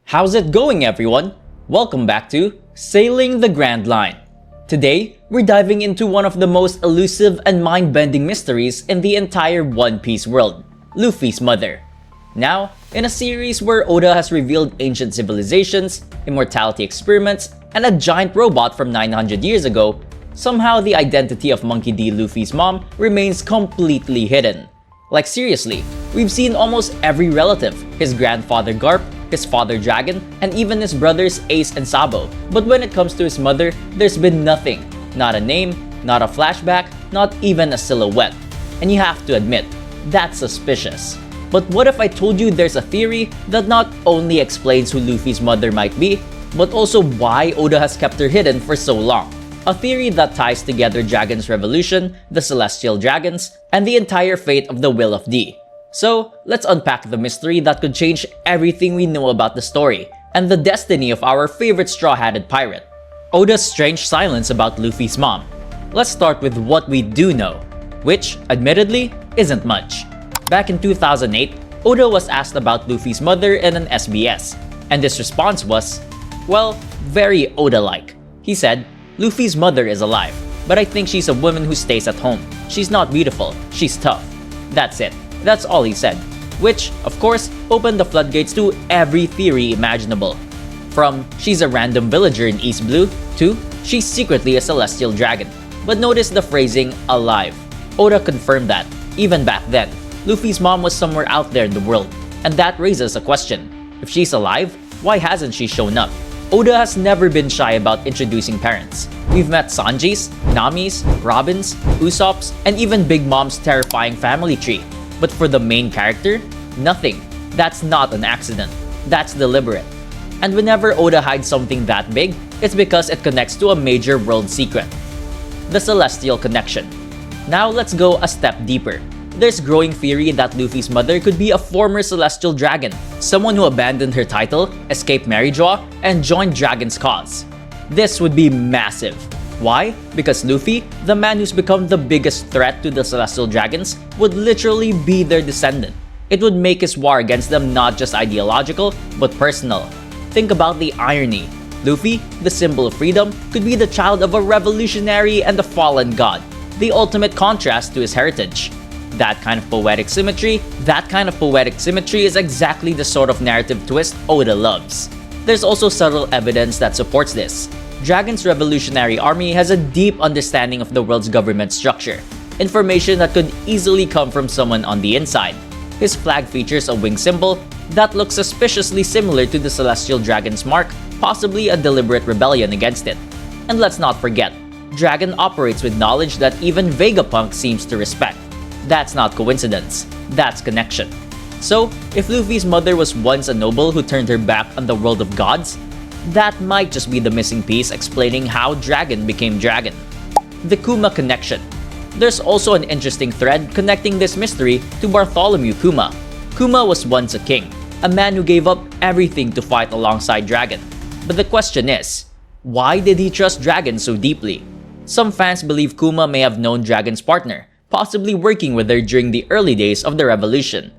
How's it going, everyone? Welcome back to Sailing the Grand Line. Today, we're diving into one of the most elusive and mind-bending mysteries in the entire One Piece world, Luffy's mother. Now, in a series where Oda has revealed ancient civilizations, immortality experiments, and a giant robot from 900 years ago, somehow the identity of Monkey D. Luffy's mom remains completely hidden. Like seriously, we've seen almost every relative, his grandfather Garp, his father Dragon, and even his brothers Ace and Sabo. But when it comes to his mother, there's been nothing. Not a name, not a flashback, not even a silhouette. And you have to admit, that's suspicious. But what if I told you there's a theory that not only explains who Luffy's mother might be, but also why Oda has kept her hidden for so long? A theory that ties together Dragon's Revolution, the Celestial Dragons, and the entire fate of the Will of D. So, let's unpack the mystery that could change everything we know about the story, and the destiny of our favorite straw-hatted pirate. Oda's strange silence about Luffy's mom. Let's start with what we do know, which, admittedly, isn't much. Back in 2008, Oda was asked about Luffy's mother in an SBS, and his response was, well, very Oda-like. He said, "Luffy's mother is alive, but I think she's a woman who stays at home. She's not beautiful, she's tough." That's it. That's all he said. Which, of course, opened the floodgates to every theory imaginable. From, she's a random villager in East Blue, to, she's secretly a celestial dragon. But notice the phrasing, alive. Oda confirmed that, even back then, Luffy's mom was somewhere out there in the world. And that raises a question. If she's alive, why hasn't she shown up? Oda has never been shy about introducing parents. We've met Sanji's, Nami's, Robin's, Usopp's, and even Big Mom's terrifying family tree. But for the main character, nothing. That's not an accident. That's deliberate. And whenever Oda hides something that big, it's because it connects to a major world secret. The Celestial Connection. Now let's go a step deeper. There's growing theory that Luffy's mother could be a former celestial dragon, someone who abandoned her title, escaped Maryjoa, and joined Dragon's cause. This would be massive. Why? Because Luffy, the man who's become the biggest threat to the Celestial Dragons, would literally be their descendant. It would make his war against them not just ideological, but personal. Think about the irony. Luffy, the symbol of freedom, could be the child of a revolutionary and a fallen god, the ultimate contrast to his heritage. That kind of poetic symmetry is exactly the sort of narrative twist Oda loves. There's also subtle evidence that supports this. Dragon's Revolutionary Army has a deep understanding of the world's government structure, information that could easily come from someone on the inside. His flag features a wing symbol that looks suspiciously similar to the Celestial Dragon's mark, possibly a deliberate rebellion against it. And let's not forget, Dragon operates with knowledge that even Vegapunk seems to respect. That's not coincidence, that's connection. So, if Luffy's mother was once a noble who turned her back on the world of gods, that might just be the missing piece explaining how Dragon became Dragon. The Kuma connection. There's also an interesting thread connecting this mystery to Bartholomew Kuma. Kuma was once a king, a man who gave up everything to fight alongside Dragon. But the question is, why did he trust Dragon so deeply? Some fans believe Kuma may have known Dragon's partner, possibly working with her during the early days of the revolution.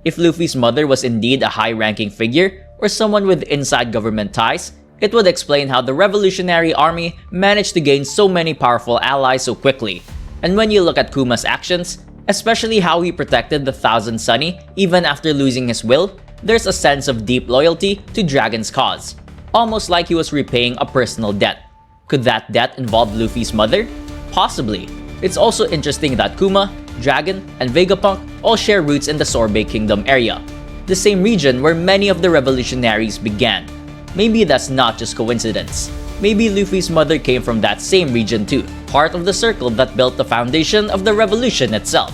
If Luffy's mother was indeed a high-ranking figure, or someone with inside government ties, it would explain how the Revolutionary Army managed to gain so many powerful allies so quickly. And when you look at Kuma's actions, especially how he protected the Thousand Sunny even after losing his will, there's a sense of deep loyalty to Dragon's cause. Almost like he was repaying a personal debt. Could that debt involve Luffy's mother? Possibly. It's also interesting that Kuma, Dragon, and Vegapunk all share roots in the Sorbet Kingdom area, the same region where many of the revolutionaries began. Maybe that's not just coincidence. Maybe Luffy's mother came from that same region too, part of the circle that built the foundation of the revolution itself.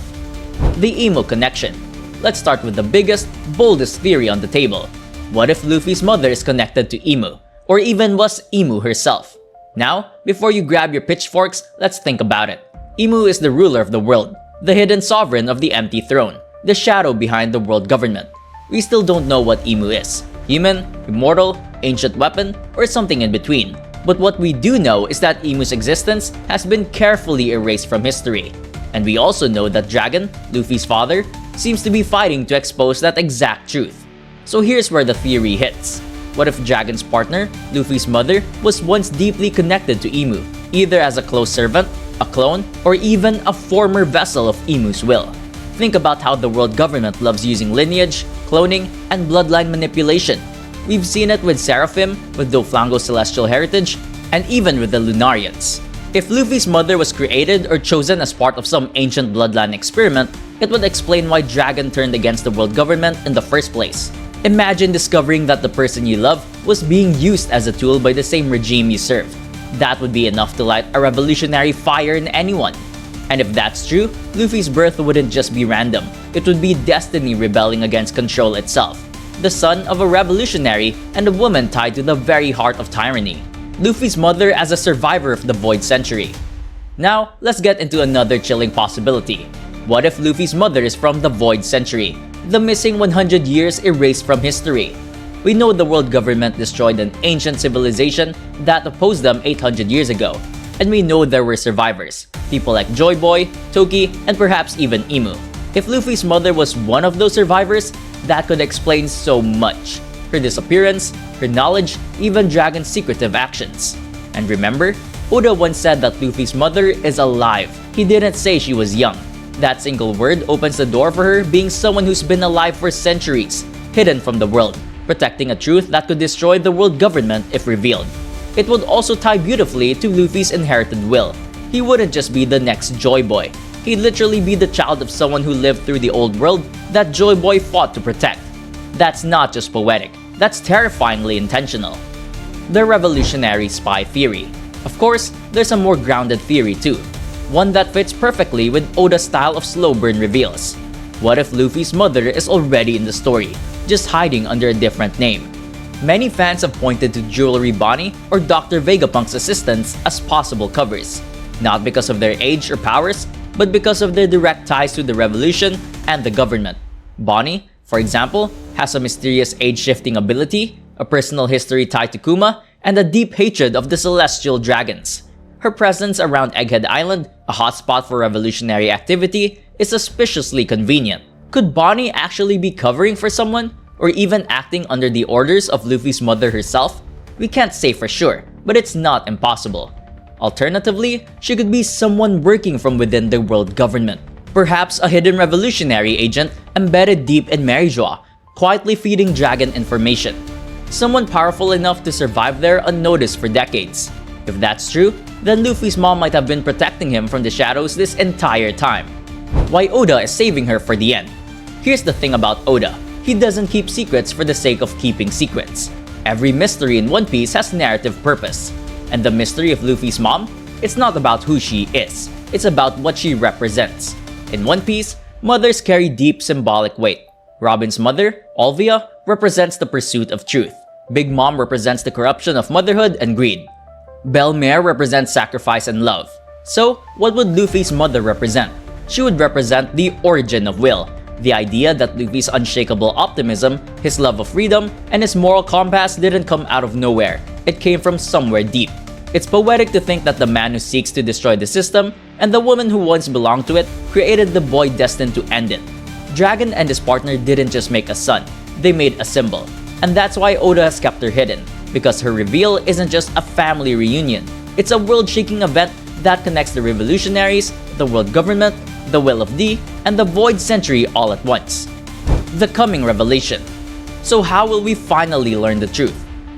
The Emu connection. Let's start with the biggest, boldest theory on the table. What if Luffy's mother is connected to Emu, or even was Emu herself? Now, before you grab your pitchforks, let's think about it. Emu is the ruler of the world, the hidden sovereign of the empty throne, the shadow behind the world government. We still don't know what Emu is. Human, immortal, ancient weapon, or something in between. But what we do know is that Emu's existence has been carefully erased from history. And we also know that Dragon, Luffy's father, seems to be fighting to expose that exact truth. So here's where the theory hits. What if Dragon's partner, Luffy's mother, was once deeply connected to Imu, either as a close servant, a clone, or even a former vessel of Imu's will? Think about how the world government loves using lineage, cloning, and bloodline manipulation. We've seen it with Seraphim, with Doflamingo's celestial heritage, and even with the Lunarians. If Luffy's mother was created or chosen as part of some ancient bloodline experiment, it would explain why Dragon turned against the world government in the first place. Imagine discovering that the person you love was being used as a tool by the same regime you served. That would be enough to light a revolutionary fire in anyone. And if that's true, Luffy's birth wouldn't just be random. It would be destiny rebelling against control itself. The son of a revolutionary and a woman tied to the very heart of tyranny. Luffy's mother as a survivor of the Void Century. Now, let's get into another chilling possibility. What if Luffy's mother is from the Void Century, the missing 100 years erased from history? We know the world government destroyed an ancient civilization that opposed them 800 years ago, and we know there were survivors, people like Joy Boy, Toki, and perhaps even Imu. If Luffy's mother was one of those survivors, that could explain so much. Her disappearance, her knowledge, even Dragon's secretive actions. And remember, Oda once said that Luffy's mother is alive. He didn't say she was young. That single word opens the door for her being someone who's been alive for centuries, hidden from the world, protecting a truth that could destroy the world government if revealed. It would also tie beautifully to Luffy's inherited will. He wouldn't just be the next Joy Boy. He'd literally be the child of someone who lived through the old world that Joy Boy fought to protect. That's not just poetic, that's terrifyingly intentional. The revolutionary spy theory. Of course, there's a more grounded theory too. One that fits perfectly with Oda's style of slow burn reveals. What if Luffy's mother is already in the story, just hiding under a different name? Many fans have pointed to Jewelry Bonnie or Dr. Vegapunk's assistants as possible covers, not because of their age or powers, but because of their direct ties to the revolution and the government. Bonnie, for example, has a mysterious age-shifting ability, a personal history tied to Kuma, and a deep hatred of the celestial dragons. Her presence around Egghead Island, a hotspot for revolutionary activity, is suspiciously convenient. Could Bonnie actually be covering for someone, or even acting under the orders of Luffy's mother herself? We can't say for sure, but it's not impossible. Alternatively, she could be someone working from within the world government. Perhaps a hidden revolutionary agent embedded deep in Marijua, quietly feeding Dragon information. Someone powerful enough to survive there unnoticed for decades. If that's true, then Luffy's mom might have been protecting him from the shadows this entire time. Why Oda is saving her for the end. Here's the thing about Oda. He doesn't keep secrets for the sake of keeping secrets. Every mystery in One Piece has narrative purpose. And the mystery of Luffy's mom? It's not about who she is. It's about what she represents. In One Piece, mothers carry deep symbolic weight. Robin's mother, Olvia, represents the pursuit of truth. Big Mom represents the corruption of motherhood and greed. Belle Mare represents sacrifice and love. So, what would Luffy's mother represent? She would represent the origin of will, the idea that Luffy's unshakable optimism, his love of freedom, and his moral compass didn't come out of nowhere. It came from somewhere deep. It's poetic to think that the man who seeks to destroy the system and the woman who once belonged to it created the boy destined to end it. Dragon and his partner didn't just make a son, they made a symbol. And that's why Oda has kept her hidden, because her reveal isn't just a family reunion. It's a world-shaking event that connects the revolutionaries, the world government, the Will of D, and the Void Century all at once. The coming revelation. So how will we finally learn the truth?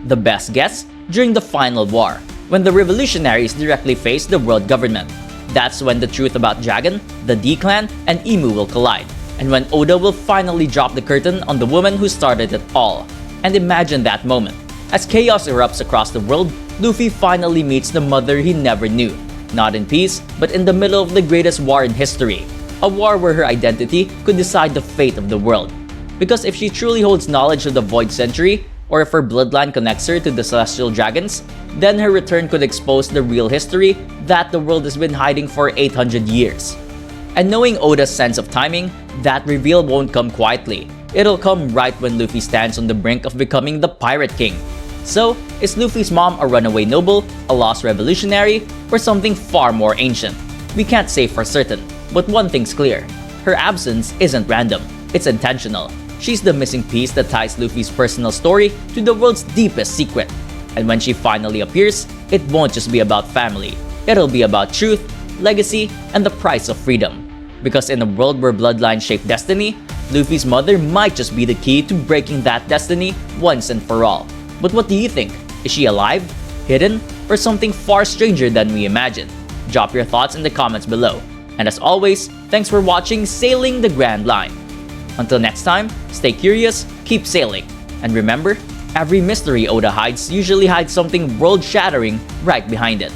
The best guess? During the final war, when the revolutionaries directly face the world government. That's when the truth about Dragon, the D-Clan, and Imu will collide, and when Oda will finally drop the curtain on the woman who started it all. And imagine that moment. As chaos erupts across the world, Luffy finally meets the mother he never knew. Not in peace, but in the middle of the greatest war in history. A war where her identity could decide the fate of the world. Because if she truly holds knowledge of the Void Century, or if her bloodline connects her to the Celestial Dragons, then her return could expose the real history that the world has been hiding for 800 years. And knowing Oda's sense of timing, that reveal won't come quietly. It'll come right when Luffy stands on the brink of becoming the Pirate King. So, is Luffy's mom a runaway noble, a lost revolutionary, or something far more ancient? We can't say for certain, but one thing's clear. Her absence isn't random, it's intentional. She's the missing piece that ties Luffy's personal story to the world's deepest secret. And when she finally appears, it won't just be about family. It'll be about truth, legacy, and the price of freedom. Because in a world where bloodlines shape destiny, Luffy's mother might just be the key to breaking that destiny once and for all. But what do you think? Is she alive, hidden, or something far stranger than we imagine? Drop your thoughts in the comments below. And as always, thanks for watching Sailing the Grand Line. Until next time, stay curious, keep sailing, and remember, every mystery Oda hides usually hides something world-shattering right behind it.